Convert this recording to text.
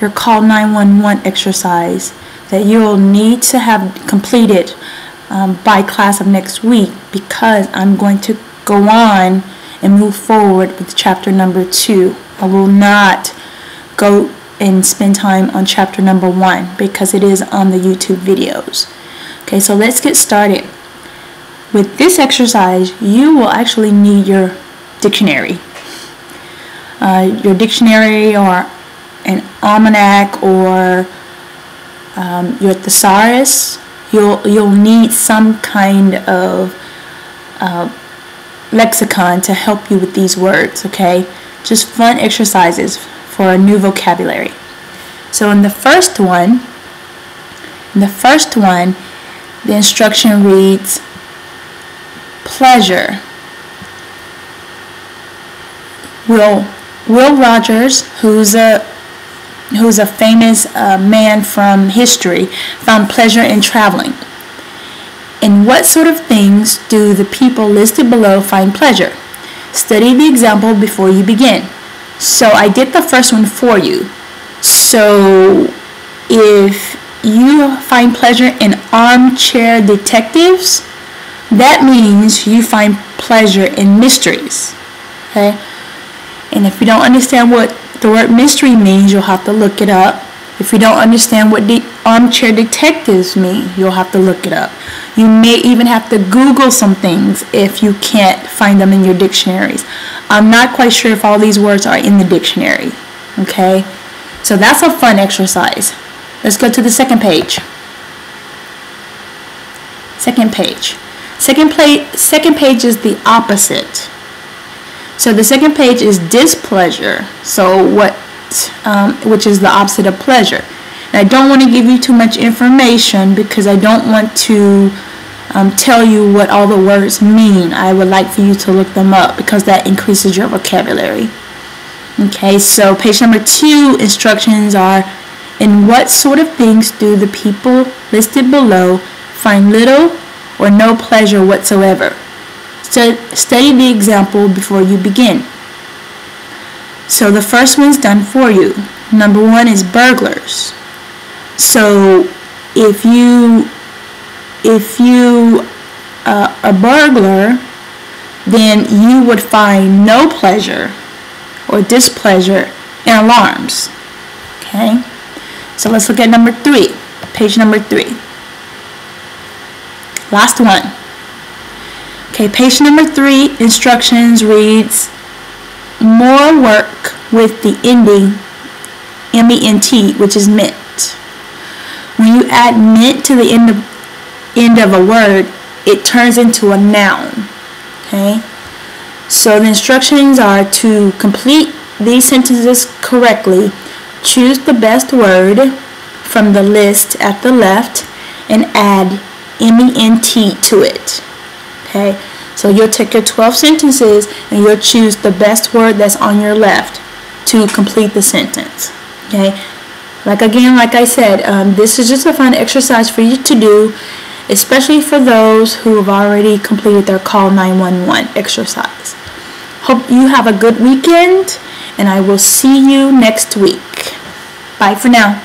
your Call 911 exercise that you'll need to have completed by class of next week, because I'm going to go on and move forward with chapter number 2. I will not go and spend time on chapter number 1 because it is on the YouTube videos. Okay, so let's get started. With this exercise, you will actually need your dictionary. Your dictionary or an almanac or your thesaurus. You'll need some kind of lexicon to help you with these words, okay? Just fun exercises for a new vocabulary. So in the first one, the instruction reads pleasure. Will Rogers, who's a famous man from history, found pleasure in traveling. In what sort of things do the people listed below find pleasure? Study the example before you begin. So I did the first one for you. So if you find pleasure in armchair detectives, that means you find pleasure in mysteries. Okay? And if you don't understand what the word mystery means, you'll have to look it up. If you don't understand what the armchair detectives mean, you'll have to look it up. You may even have to Google some things if you can't find them in your dictionaries. I'm not quite sure if all these words are in the dictionary. Okay? So that's a fun exercise. Let's go to the second page. Second page. Second page is the opposite. So the second page is displeasure. So which is the opposite of pleasure. And I don't want to give you too much information because I don't want to tell you what all the words mean. I would like for you to look them up because that increases your vocabulary. Okay, so page number 2 instructions are: in what sort of things do the people listed below find little or no pleasure whatsoever? Study the example before you begin. So the first one's done for you. Number 1 is burglars. So if you are a burglar, then you would find no pleasure or displeasure in alarms. Okay? So let's look at number 3. Page number 3. Last one. Okay, page number 3 instructions reads more work with the ending ment, which is meant. When you add meant to the end of a word, it turns into a noun. Okay? So the instructions are to complete these sentences correctly. Choose the best word from the list at the left and add ment to it. Okay? So you'll take your 12 sentences and you'll choose the best word that's on your left to complete the sentence. Okay? Like I said, this is just a fun exercise for you to do, especially for those who have already completed their Call 911 exercise. Hope you have a good weekend, and I will see you next week. Bye for now.